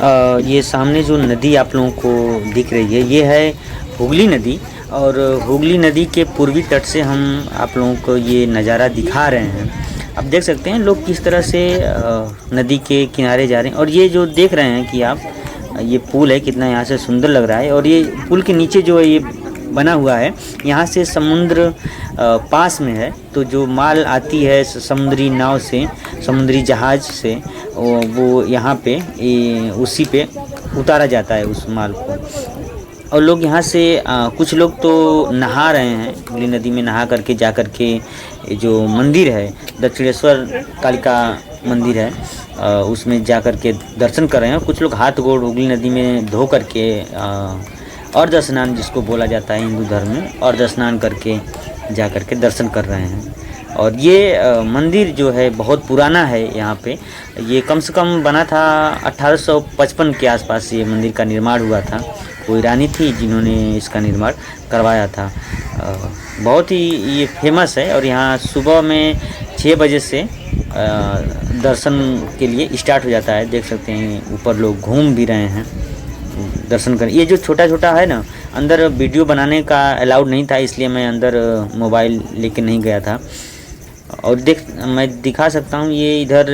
ये सामने जो नदी आप लोगों को दिख रही है ये है हुगली नदी। और हुगली नदी के पूर्वी तट से हम आप लोगों को ये नज़ारा दिखा रहे हैं। आप देख सकते हैं लोग किस तरह से नदी के किनारे जा रहे हैं। और ये जो देख रहे हैं कि आप ये पुल है कितना यहाँ से सुंदर लग रहा है। और ये पुल के नीचे जो है ये बना हुआ है, यहाँ से समुद्र पास में है। तो जो माल आती है समुद्री नाव से, समुद्री जहाज़ से, वो यहाँ पे उसी पे उतारा जाता है उस माल को। और लोग यहाँ से कुछ लोग तो नहा रहे हैं हुगली नदी में। नहा करके जा करके जो मंदिर है दक्षिणेश्वर कालिका मंदिर है, उसमें जा कर के दर्शन कर रहे हैं। कुछ लोग हाथ गोड़ हुगली नदी में धो करके अर्ध स्नान जिसको बोला जाता है हिंदू धर्म में, अर्ध स्नान करके जा कर के दर्शन कर रहे हैं। और ये मंदिर जो है बहुत पुराना है। यहाँ पे ये कम से कम बना था 1855 के आसपास ये मंदिर का निर्माण हुआ था। कोई रानी थी जिन्होंने इसका निर्माण करवाया था। बहुत ही ये फेमस है। और यहाँ सुबह में 6 बजे से दर्शन के लिए स्टार्ट हो जाता है। देख सकते हैं ऊपर लोग घूम भी रहे हैं दर्शन कर। ये जो छोटा छोटा है ना, अंदर वीडियो बनाने का अलाउड नहीं था, इसलिए मैं अंदर मोबाइल लेके नहीं गया था। और मैं दिखा सकता हूँ ये इधर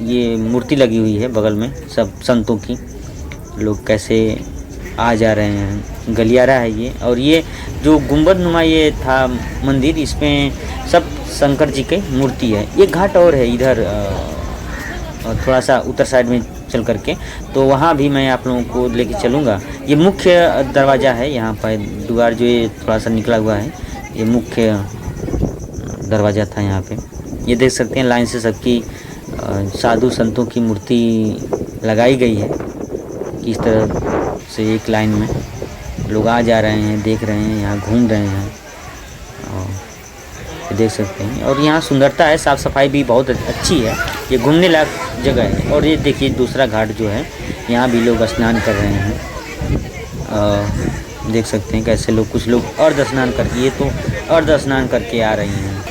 ये मूर्ति लगी हुई है बगल में सब संतों की। लोग कैसे आ जा रहे हैं, गलियारा है ये। और ये जो गुंबद नुमा ये था मंदिर, इसमें सब शंकर जी की मूर्ति है। एक घाट और है इधर थोड़ा सा उत्तर साइड में चल करके, तो वहाँ भी मैं आप लोगों को लेके चलूँगा। ये मुख्य दरवाज़ा है। यहाँ पर द्वार जो ये थोड़ा सा निकला हुआ है, ये मुख्य दरवाज़ा था यहाँ पे। ये देख सकते हैं लाइन से सबकी साधु संतों की मूर्ति लगाई गई है। किस तरह से एक लाइन में लोग आ जा रहे हैं, देख रहे हैं, यहाँ घूम रहे हैं। और देख सकते हैं। और यहाँ सुंदरता है, साफ़ सफाई भी बहुत अच्छी है। ये घूमने लायक जगह है। और ये देखिए दूसरा घाट जो है, यहाँ भी लोग स्नान कर रहे हैं। देख सकते हैं कैसे लोग, कुछ लोग अर्ध स्नान करके, ये तो अर्ध स्नान करके आ रही हैं।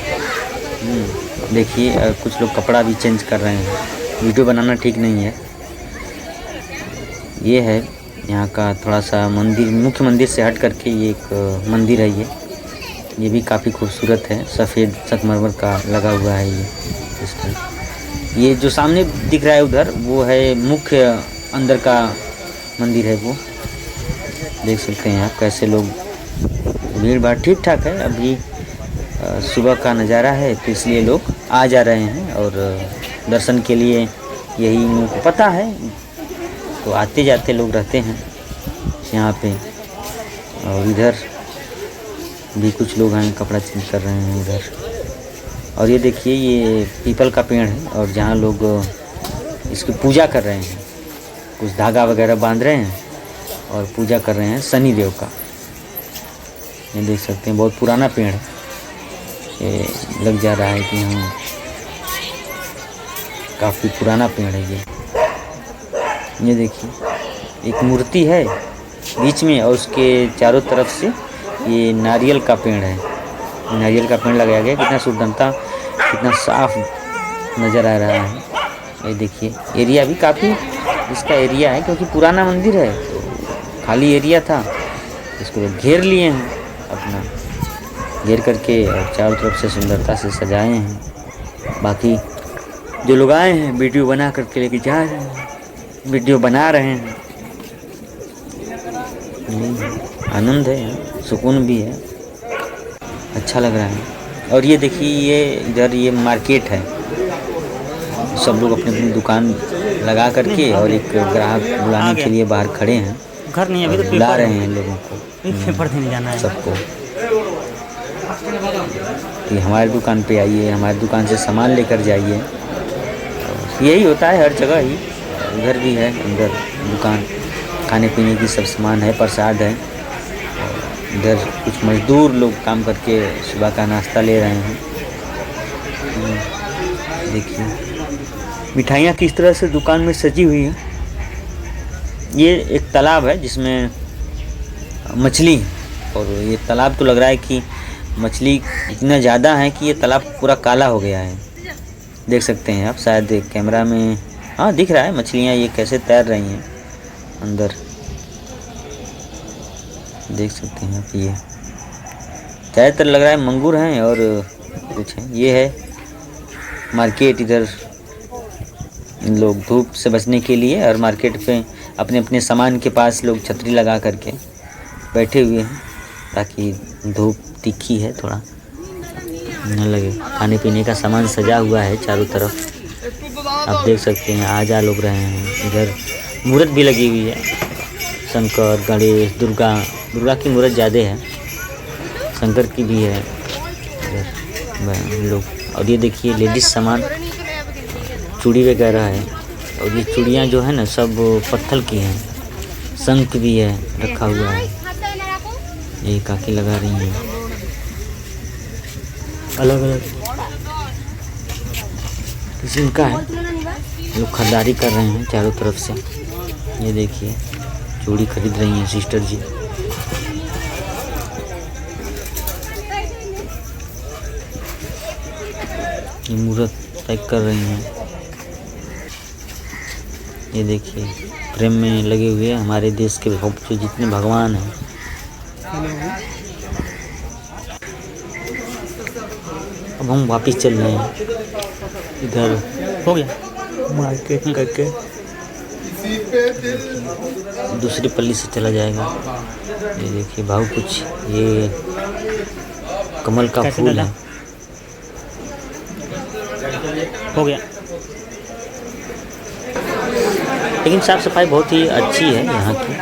देखिए कुछ लोग कपड़ा भी चेंज कर रहे हैं। वीडियो बनाना ठीक नहीं है। ये है यहाँ का थोड़ा सा मंदिर, मुख्य मंदिर से हट करके ये एक मंदिर है। ये भी काफ़ी खूबसूरत है, सफ़ेद संगमरमर का लगा हुआ है ये इसका। ये जो सामने दिख रहा है उधर, वो है मुख्य अंदर का मंदिर है। वो देख सकते हैं आप कैसे लोग, भीड़ भाड़ ठीक ठाक है। अभी सुबह का नज़ारा है तो इसलिए लोग आ जा रहे हैं और दर्शन के लिए, यही उनको को पता है, तो आते जाते लोग रहते हैं यहाँ पे। और इधर भी कुछ लोग हैं, कपड़ा चेंज कर रहे हैं इधर। और ये देखिए ये पीपल का पेड़ है और जहाँ लोग इसकी पूजा कर रहे हैं, कुछ धागा वगैरह बांध रहे हैं और पूजा कर रहे हैं शनि देव का। ये देख सकते हैं बहुत पुराना पेड़ है। ये लग जा रहा है कि हम काफ़ी पुराना पेड़ है ये देखिए एक मूर्ति है बीच में और उसके चारों तरफ से ये नारियल का पेड़ है। नारियल का पेड़ लगाया गया, कितना सुंदरता, कितना साफ नज़र आ रहा है। ये देखिए एरिया भी काफ़ी इसका एरिया है, क्योंकि पुराना मंदिर है तो खाली एरिया था, इसको लोग घेर लिए हैं, अपना घेर करके और चारों तरफ से सुंदरता से सजाए हैं। बाकी जो लोग आए हैं वीडियो बना करके लेके जा रहे हैं, वीडियो बना रहे हैं। आनंद है, सुकून भी है, अच्छा लग रहा है। और ये देखिए ये इधर ये मार्केट है, सब लोग अपनी अपनी दुकान लगा करके और एक ग्राहक बुलाने के लिए बाहर खड़े हैं, घर नहीं अभी तो बुला रहे हैं लोगों को, पेपर देने जाना है सबको कि हमारी दुकान पे आइए, हमारी दुकान से सामान लेकर जाइए। यही होता है हर जगह ही, उधर भी है अंदर दुकान, खाने पीने की सब सामान है, प्रसाद है। इधर कुछ मजदूर लोग काम करके सुबह का नाश्ता ले रहे हैं। देखिए मिठाइयाँ किस तरह से दुकान में सजी हुई हैं। ये एक तालाब है जिसमें मछली है, और ये तालाब तो लग रहा है कि मछली इतना ज़्यादा है कि ये तालाब पूरा काला हो गया है। देख सकते हैं आप, शायद कैमरा में हाँ दिख रहा है मछलियाँ ये कैसे तैर रही हैं। अंदर देख सकते हैं आप। ये ज़्यादातर लग रहा है मंगूर हैं और कुछ है। ये है मार्केट। इधर लोग धूप से बचने के लिए और मार्केट पे अपने अपने सामान के पास लोग छतरी लगा करके बैठे हुए हैं ताकि धूप तीखी है थोड़ा न लगे। खाने पीने का सामान सजा हुआ है चारों तरफ, आप देख सकते हैं। आ जा लोग रहे हैं। इधर मूर्त भी लगी हुई है, शंकर, गणेश, दुर्गा की मूर्त ज़्यादा है, शंकर की भी है इधर लोग। और ये देखिए लेडीज़ सामान, चूड़ी वगैरह है। और ये चूड़ियाँ जो है ना सब पत्थर की हैं। शंख भी है रखा हुआ है, ये काकी लगा रही हैं अलग अलग किस्म का है। लोग खरीदारी कर रहे हैं चारों तरफ से। ये देखिए चूड़ी खरीद रही हैं सिस्टर जी। ये मूर्त पैक कर रही हैं। ये देखिए फ्रेम में लगे हुए हैं हमारे देश के जो जितने भगवान हैं। अब हम वापस चल रहे हैं। इधर हो गया मार्केट करके दूसरी पल्ली से चला जाएगा। ये देखिए भाव कुछ, ये कमल का फूल है। हो गया। लेकिन साफ़ सफाई बहुत ही अच्छी है यहाँ की,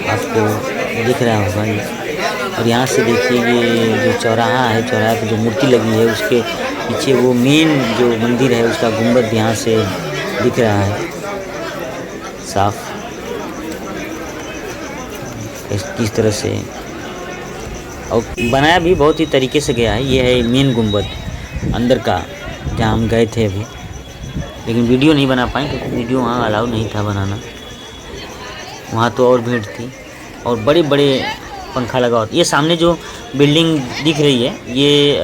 आपको दिख रहा होगा ये। और यहाँ से देखिए ये जो चौराहा है, चौराहे पे जो मूर्ति लगी है उसके पीछे वो मेन जो मंदिर है उसका गुंबद यहाँ से दिख रहा है साफ किस तरह से। और बनाया भी बहुत ही तरीके से गया है। ये है मेन गुंबद अंदर का जहाँ हम गए थे अभी, लेकिन वीडियो नहीं बना पाए क्योंकि वीडियो वहाँ अलाउ नहीं था बनाना। वहाँ तो और भीड़ थी और बड़े बड़े पंखा लगा होता। ये सामने जो बिल्डिंग दिख रही है ये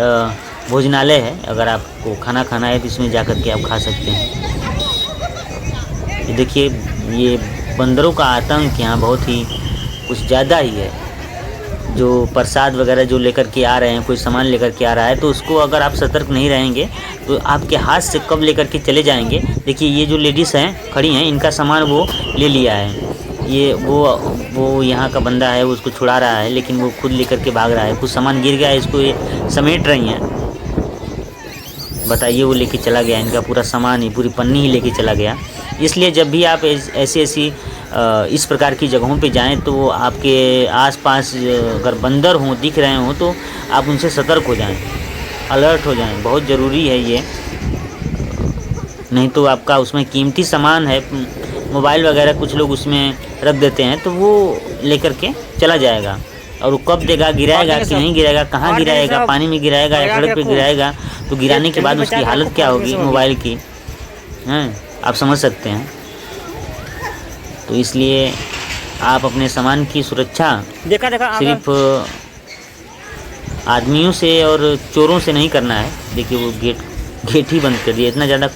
भोजनालय है। अगर आपको खाना खाना है तो इसमें जा कर के आप खा सकते हैं। ये देखिए ये बंदरों का आतंक यहाँ बहुत ही कुछ ज़्यादा ही है। जो प्रसाद वगैरह जो लेकर के आ रहे हैं, कोई सामान लेकर के आ रहा है तो उसको अगर आप सतर्क नहीं रहेंगे तो आपके हाथ से कब लेकर के चले जाएंगे। देखिए ये जो लेडीज़ हैं खड़ी हैं, इनका सामान वो ले लिया है। ये वो यहाँ का बंदा है, वो उसको छुड़ा रहा है लेकिन वो खुद लेकर के भाग रहा है। कुछ सामान गिर गया है, इसको ये समेट रही हैं। बताइए वो लेके चला गया, इनका पूरा सामान ही, पूरी पन्नी ही लेके चला गया। इसलिए जब भी आप ऐसी इस प्रकार की जगहों पे जाएं तो आपके आसपास अगर बंदर हों, दिख रहे हों तो आप उनसे सतर्क हो जाएं, अलर्ट हो जाएं। बहुत ज़रूरी है ये, नहीं तो आपका उसमें कीमती सामान है, मोबाइल वगैरह कुछ लोग उसमें रख देते हैं तो वो लेकर के चला जाएगा। और वो कब देगा, गिराएगा कि नहीं गिराएगा, कहाँ गिराएगा, पानी में गिराएगा या सड़क पे गिराएगा, तो गिराने के बाद उसकी हालत क्या होगी मोबाइल की, हैं आप समझ सकते हैं। तो इसलिए आप अपने सामान की सुरक्षा सिर्फ आदमियों से और चोरों से नहीं करना है। देखिए वो गेट ही बंद कर दिया, इतना ज़्यादा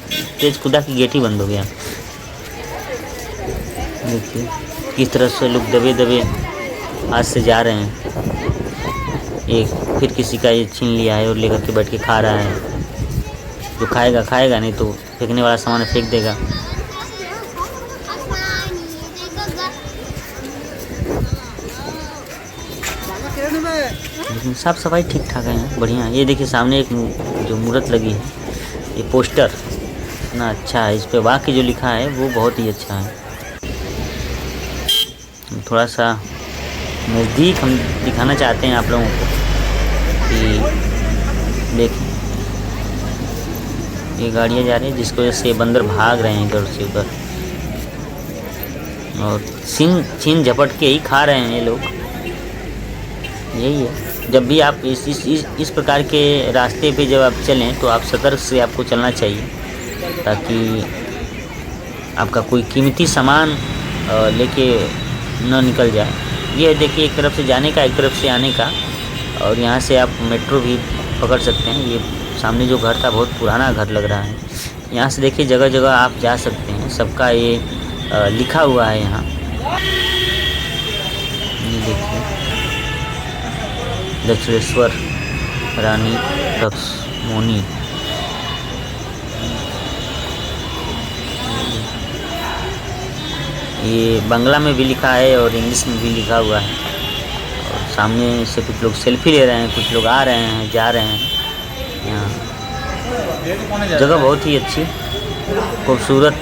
तेज खुदा की गेट ही बंद हो गया। देखिए किस तरह से लोग दबे दबे हाथ से जा रहे हैं। एक फिर किसी का ये छीन लिया है और लेकर के बैठ के खा रहा है। जो खाएगा खाएगा, नहीं तो फेंकने वाला सामान फेंक देगा। लेकिन साफ़ सफाई ठीक ठाक है, बढ़िया। ये देखिए सामने एक जो मूर्त लगी है, ये पोस्टर इतना अच्छा है, इस पे वाक्य जो लिखा है वो बहुत ही अच्छा है। थोड़ा सा नज़दीक हम दिखाना चाहते हैं आप लोगों को कि देखें ये गाड़ियाँ जा रही हैं जिसकी वजह से बंदर भाग रहे हैं इधर से उधर और छीन झपट के ही खा रहे हैं ये लोग। यही है, जब भी आप इस प्रकार के रास्ते पे जब आप चलें तो आप सतर्क से आपको चलना चाहिए ताकि आपका कोई कीमती सामान लेके न निकल जाए। ये देखिए एक तरफ से जाने का, एक तरफ से आने का। और यहाँ से आप मेट्रो भी पकड़ सकते हैं। ये सामने जो घर था बहुत पुराना घर लग रहा है। यहाँ से देखिए जगह जगह आप जा सकते हैं। सबका ये लिखा हुआ है यहाँ। ये देखिए, दक्षिणेश्वर रानी लक्ष्मणी। ये बांग्ला में भी लिखा है और इंग्लिश में भी लिखा हुआ है। और सामने से कुछ लोग सेल्फी ले रहे हैं, कुछ लोग आ रहे हैं, जा रहे हैं। यहाँ जगह बहुत ही अच्छी, खूबसूरत।